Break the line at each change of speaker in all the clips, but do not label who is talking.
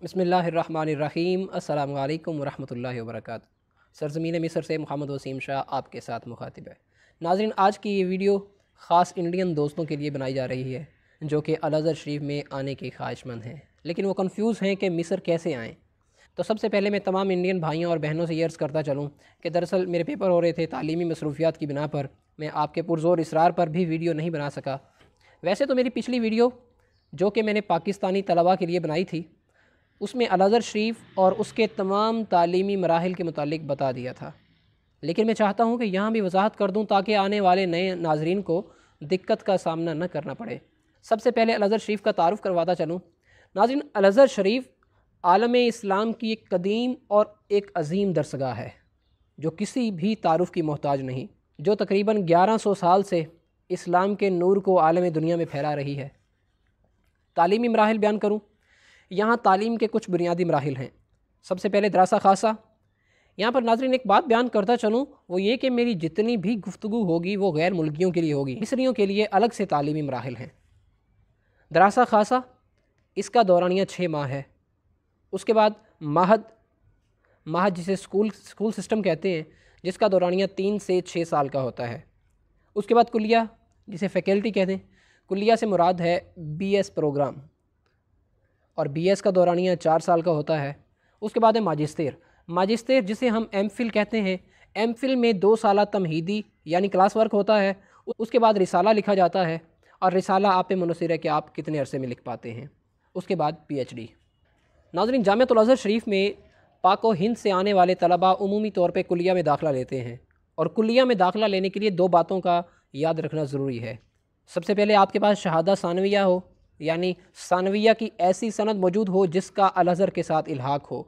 बिस्मिल्लाहिर्रहमानिर्रहीम। अस्सलामु अलैकुम वरहमतुल्लाहि वबरकातुहू। सरज़मीन मिस्र से मोहम्मद वसीम शाह आपके साथ मुखातिब है। नाज़रीन, आज की ये वीडियो ख़ास इंडियन दोस्तों के लिए बनाई जा रही है जो कि अल-अज़हर शरीफ में आने के ख्वाहिशमंद हैं, लेकिन वो कंफ्यूज हैं कि मिस्र कैसे आएँ। तो सबसे पहले मैं तमाम इंडियन भाइयों और बहनों से ये अर्ज़ करता चलूँ कि दरअसल मेरे पेपर हो रहे थे, तालीमी मसरूफियात की बिना पर मैं आपके पुरज़ोर इसरार पर भी वीडियो नहीं बना सका। वैसे तो मेरी पिछली वीडियो जो कि मैंने पाकिस्तानी तलबा के लिए बनाई थी उसमें अल-अज़हर शरीफ और उसके तमाम तालीमी मराहिल के मुतालिक बता दिया था, लेकिन मैं चाहता हूँ कि यहाँ भी वजाहत कर दूँ ताकि आने वाले नए नाजरीन को दिक्कत का सामना न करना पड़े। सबसे पहले अल-अज़हर शरीफ का तारुफ़ करवाता चलूँ। नाज़रीन, अल-अज़हर शरीफ आलम इस्लाम की एक कदीम और एक अज़ीम दरसगाह है जो किसी भी तारुफ़ की मोहताज नहीं, जो तकरीबन 1100 साल से इस्लाम के नूर को आलम दुनिया में फैला रही है। तालीमी मराहिल बयान करूँ, यहाँ तालीम के कुछ बुनियादी मराहिल हैं। सबसे पहले दरासा खासा। यहाँ पर नाज़रीन एक बात बयान करता चलूँ, वो ये कि मेरी जितनी भी गुफ्तगू होगी वो गैर मुल्कियों के लिए होगी, मिस्रियों के लिए अलग से तालीमी मराहिल हैं। दरासा खासा, इसका दौरानिया 6 माह है। उसके बाद महद जिसे स्कूल सिस्टम कहते हैं, जिसका दौरानिया 3 से 6 साल का होता है। उसके बाद कुलिया, जिसे फैकल्टी कहते हैं। कुलिया से मुराद है BS प्रोग्राम, और BS का दौरानिया 4 साल का होता है। उसके बाद है माजिस्टर, जिसे हम MPhil कहते हैं। MPhil में 2 साल तमहीदी यानी क्लास वर्क होता है। उसके बाद रिसाला लिखा जाता है, और रिसाला आप पे मुनहसर है कि आप कितने अरसे में लिख पाते हैं। उसके बाद PhD। नाज़रीन, जामिअतुल अज़हर शरीफ में पाक व हिंद से आने वाले तलबा उमूमी तौर पे कुलिया में दाखिला लेते हैं, और कुलिया में दाखिला लेने के लिए 2 बातों का याद रखना ज़रूरी है। सबसे पहले आपके पास शहादा सानविया हो, यानी सानविया की ऐसी सनद मौजूद हो जिसका अल-अज़हर के साथ इल्हाक हो।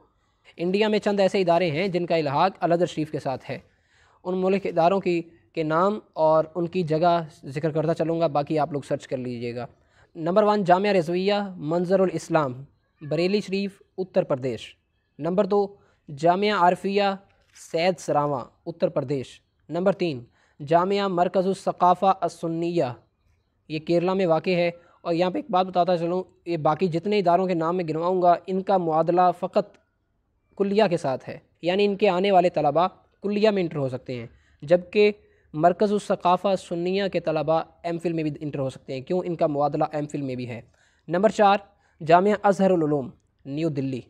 इंडिया में चंद ऐसे इदारे हैं जिनका इल्हाक अल-अज़हर शरीफ के साथ है। उन मुल्क इदारों के नाम और उनकी जगह ज़िक्र करता चलूँगा, बाकी आप लोग सर्च कर लीजिएगा। नंबर 1 जामिया रिज़विया मंज़रुल इस्लाम, बरेली शरीफ, उत्तर प्रदेश। नंबर 2 जामिया आरफिया सैयद सरावां, उत्तर प्रदेश। नंबर 3 जामिया मरकज़ुस सक़ाफ़ा अस-सुन्निया, ये केरला में वाक़ है। और यहाँ पे एक बात बताता चलूँ, ये बाकी जितने इदारों के नाम मैं गिनवाऊँगा इनका मुआदला फ़कत कुलिया के साथ है, यानी इनके आने वाले तलबा कुलिया में इंटर हो सकते हैं, जबकि मरकज़ुस सक़ाफ़ा सुन्निया के तलबा MPhil में भी इंटर हो सकते हैं। क्यों? इनका मुआदला MPhil में भी है। Number 4 Jamia Azharul Uloom, New Delhi.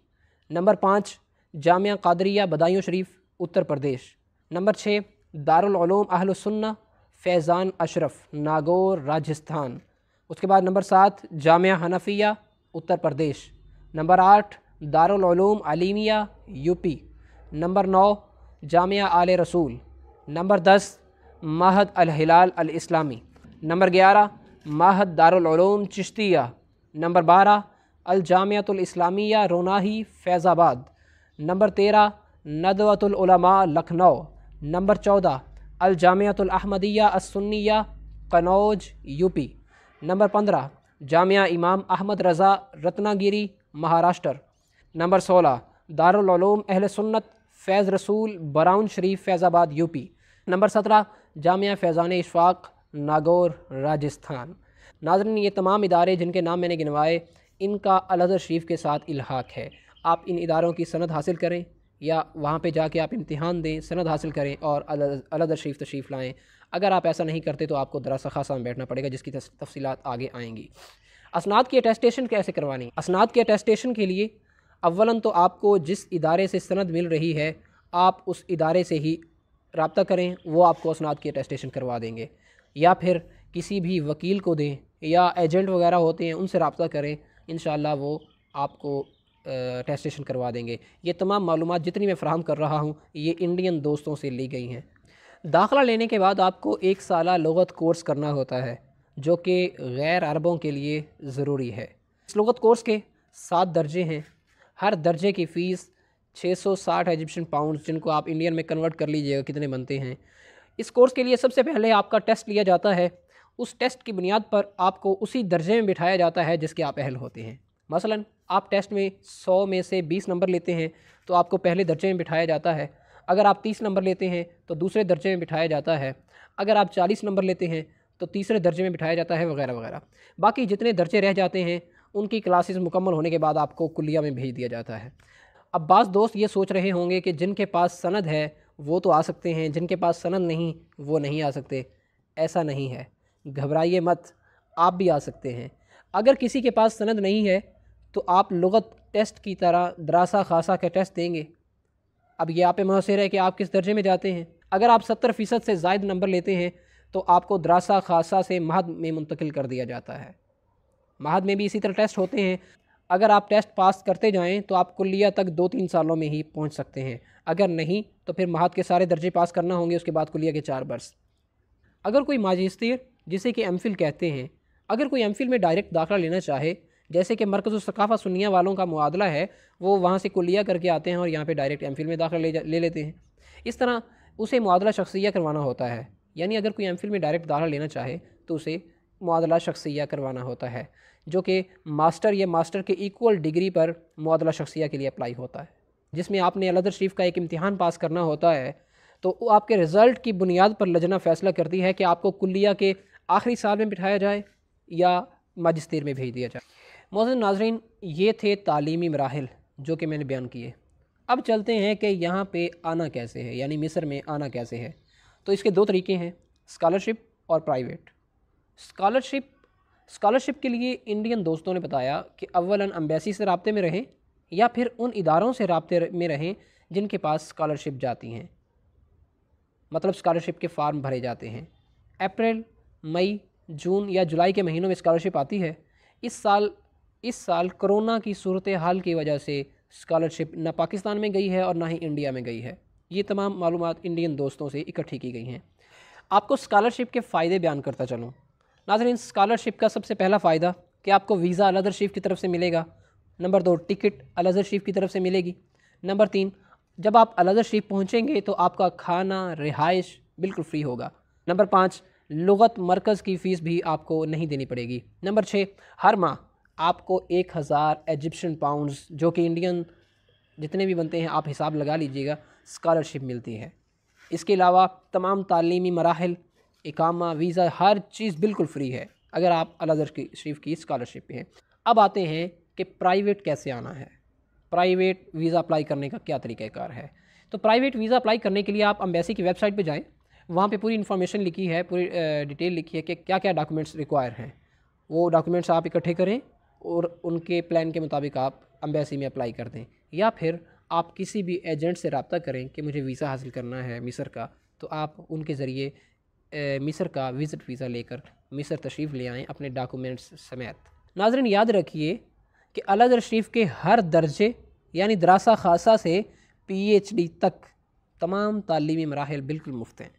Number 5 Jamia Qadriya Badaun Sharif, Uttar Pradesh. Number 6 Darul Uloom Ahlus Sunnah Faizan Ashraf, Nagaur, Rajasthan. उसके बाद number 7 Jamia Hanafia, Uttar Pradesh. Number 8 Darul Uloom Alimia, UP। Number 9 Jamia Aale Rasool. Number 10 Mahad Al Hilal Al Islami. Number 11 Mahad Darul Uloom Chishtia. Number 12 Al Jamiatul Islamia Ronahi, Faizabad. Number 13 नदवतुल उलमा, लखनऊ। नंबर 14 अल जामियातुल अहमदिया अस-सुन्निया, कनौज, UP। नंबर 15 जामिया इमाम अहमद रज़ा, रत्नागिरी, महाराष्ट्र। नंबर 16 दारुल उलूम अहले सुन्नत फैज़ रसूल, बराउन शरीफ, फैज़ाबाद, UP। नंबर 17 जामिया फैज़ान इशफ़ाक़, नागौर, राजस्थान। नाज़रीन, ये तमाम इदारे जिनके नाम मैंने गिनवाए, इनका अल-अज़हर शरीफ के साथ इल्हाक है। आप इन इदारों की सनद हासिल करें या वहाँ पे जाके आप इम्तिहान दें, सनद हासिल करें और अल-अज़हर शरीफ तशरीफ़ लाएँ। अगर आप ऐसा नहीं करते तो आपको दरासा खासा में बैठना पड़ेगा, जिसकी तफसीलात आगे आएंगी। असनाद की अटेस्टेशन कैसे करवानी? असनाद की अटेस्टेशन के लिए अव्वलन तो आपको जिस इदारे से सनद मिल रही है आप उस इदारे से ही रब्ता करें, वो आपको असनाद की अटेस्टेशन करवा देंगे, या फिर किसी भी वकील को दें या एजेंट वगैरह होते हैं उनसे रब्ता करें, इंशाअल्लाह वो आपको अटेस्टेशन करवा देंगे। ये तमाम मालूमात जितनी मैं फ़राहम कर रहा हूँ ये इंडियन दोस्तों से ली गई हैं। दाखिला लेने के बाद आपको 1 साला लुग़त कोर्स करना होता है जो कि गैर अरबों के लिए ज़रूरी है। इस लुग़त कोर्स के 7 दर्जे हैं। हर दर्जे की फ़ीस 660 इजिप्शियन पाउंड, जिनको आप इंडियन में कन्वर्ट कर लीजिएगा कितने बनते हैं। इस कोर्स के लिए सबसे पहले आपका टेस्ट लिया जाता है। उस टेस्ट की बुनियाद पर आपको उसी दर्जे में बिठाया जाता है जिसके आप अहल होते हैं। मसलन आप टेस्ट में 100 में से 20 नंबर लेते हैं तो आपको पहले दर्जे में बिठाया जाता है। अगर आप 30 नंबर लेते हैं तो दूसरे दर्जे में बिठाया जाता है। अगर आप 40 नंबर लेते हैं तो तीसरे दर्जे में बिठाया जाता है, वगैरह वगैरह। बाकी जितने दर्जे रह जाते हैं ان की क्लासेस मुकम्मल होने के बाद आपको कुल्लिया में भेज दिया जाता है। अब बाज़ दोस्त ये सोच रहे होंगे कि जिनके पास सनद है वो तो आ सकते हैं, जिनके पास सनद नहीं वो नहीं आ सकते। ऐसा नहीं है, घबराइए मत, आप भी आ सकते हैं। अगर किसी के पास सनद नहीं है तो आप लुगत टेस्ट की तरह दरासा खासा का टेस्ट देंगे। अब ये आप पे मुनहसर है कि आप किस दर्जे में जाते हैं। अगर आप 70% से ज़ायद नंबर लेते हैं तो आपको दरासा खासा से महद में मुंतकिल कर दिया जाता है। महद में भी इसी तरह टेस्ट होते हैं। अगर आप टेस्ट पास करते जाएं तो आप कुल्लिया तक 2-3 सालों में ही पहुंच सकते हैं। अगर नहीं तो फिर महद के सारे दर्जे पास करना होंगे, उसके बाद कुल्लिया के 4 बरस। अगर कोई माजिस्टर जिसे कि एमफिल कहते हैं, अगर कोई एमफिल में डायरेक्ट दाखिला लेना चाहे, जैसे कि मरकज़ सकाफ़ा सुन्निया वालों का मुआदला है, वो वहाँ से कुल्लिया करके आते हैं और यहाँ पे डायरेक्ट एमफिल में दाखिला ले लेते हैं। इस तरह उसे मुआदला शख्सिया करवाना होता है। यानी अगर कोई एमफिल में डायरेक्ट दाखिला लेना चाहे तो उसे मुआदला शख्सिया करवाना होता है, जो कि मास्टर या मास्टर के इक्वल डिग्री पर मुआदला शख्सिया के लिए अप्लाई होता है, जिसमें आपने अल-अज़हर शरीफ का एक इम्तिहान पास करना होता है। तो वो आपके रिज़ल्ट की बुनियाद पर लजना फ़ैसला करती है कि आपको कुल्लिया के आखिरी साल में बिठाया जाए या माजिस्टर में भेज दिया जाए। मोअज़्ज़िज़ नाज़रीन, ये थे तालीमी मराहिल जो कि मैंने बयान किए। अब चलते हैं कि यहाँ पे आना कैसे है, यानी मिस्र में आना कैसे है। तो इसके 2 तरीके हैं, स्कॉलरशिप और प्राइवेट। स्कॉलरशिप के लिए इंडियन दोस्तों ने बताया कि अव्वलन एम्बेसी से रब्ते में रहें या फिर उन इदारों से रब्ते में रहें जिनके पास स्कॉलरशिप जाती हैं, मतलब स्कॉलरशिप के फार्म भरे जाते हैं। अप्रैल, मई, जून या जुलाई के महीनों में स्कॉलरशिप आती है। इस साल कोरोना की सूरत हाल की वजह से स्कॉलरशिप ना पाकिस्तान में गई है और ना ही इंडिया में गई है। ये तमाम मालूमात इंडियन दोस्तों से इकट्ठी की गई हैं। आपको स्कॉलरशिप के फ़ायदे बयान करता चलूँ। नाज़रीन, स्कॉलरशिप का सबसे पहला फ़ायदा कि आपको वीज़ा अल-अज़हर शरीफ की तरफ से मिलेगा। नंबर 2, टिकट अल-अज़हर शरीफ की तरफ से मिलेगी। नंबर 3, जब आप अल-अज़हर शरीफ पहुँचेंगे तो आपका खाना, रिहाइश बिल्कुल फ्री होगा। नंबर 5, लुगत मरकज़ की फ़ीस भी आपको नहीं देनी पड़ेगी। नंबर 6, हर माह आपको 1000 इजिप्शियन पाउंड्स, जो कि इंडियन जितने भी बनते हैं आप हिसाब लगा लीजिएगा, स्कॉलरशिप मिलती है। इसके अलावा तमाम तालीमी मराहिल, इकामा, वीज़ा, हर चीज़ बिल्कुल फ्री है अगर आप अल-अज़हर शरीफ की स्कॉलरशिप पे हैं। अब आते हैं कि प्राइवेट कैसे आना है, प्राइवेट वीज़ा अप्लाई करने का क्या तरीक़ाकार है। तो प्राइवेट वीज़ा अप्लाई करने के लिए आप एम्बेसी की वेबसाइट पे जाएं, वहाँ पे पूरी इन्फॉर्मेशन लिखी है, पूरी डिटेल लिखी है कि क्या क्या डॉक्यूमेंट्स रिक्वायर हैं। वो डॉक्यूमेंट्स आप इकट्ठे करें और उनके प्लान के मुताबिक आप एम्बेसी में अप्लाई कर दें, या फिर आप किसी भी एजेंट से रब्ता करें कि मुझे वीज़ा हासिल करना है मिस्र का, तो आप उनके ज़रिए मिस्र का विज़िट वीज़ा लेकर मिस्र तशरीफ़ ले आएँ अपने डॉक्यूमेंट्स समेत। नाज़रीन, याद रखिए कि अल-अज़हर शरीफ के हर दर्जे यानी दरासा खासा से PhD तक तमाम तालीमी मराहिल बिल्कुल मुफ्त हैं।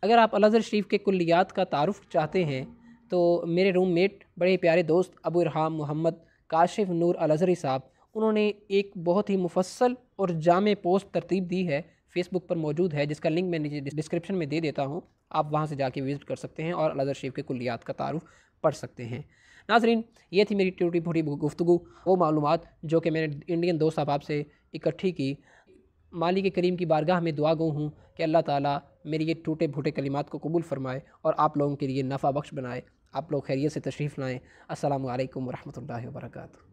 अगर आप अल-अज़हर शरीफ के कुल्लियात का तारुफ़ चाहते हैं तो मेरे रूममेट, बड़े प्यारे दोस्त अबू इरहाम मोहम्मद काशिफ नूर अल-अज़हरी साहब, उन्होंने एक बहुत ही मुफस्सल और जामे पोस्ट तरतीब दी है, फ़ेसबुक पर मौजूद है, जिसका लिंक मैं नीचे डिस्क्रिप्शन में दे देता हूँ। आप वहाँ से जाके विज़िट कर सकते हैं और अल-अज़हर शरीफ के कुल्लियात का तारुफ़ पढ़ सकते हैं। नाज़रीन, ये थी मेरी टूटी फूटी गुफ्तगू, वो मालूमात जो कि मैंने इंडियन दोस्त अहबाब से इकट्ठी की। मालिक करीम की बारगाह में दुआ गो हूँ कि अल्लाह ताला मेरी ये टूटे फूटे कलिमात को कबूल फ़रमाए और आप लोगों के लिए नफ़ा बख्श बनाए। आप लोग खैरियत से तशरीफ़ लाएँ। अस्सलामु अलैकुम व रहमतुल्लाहि व बरकातुहू।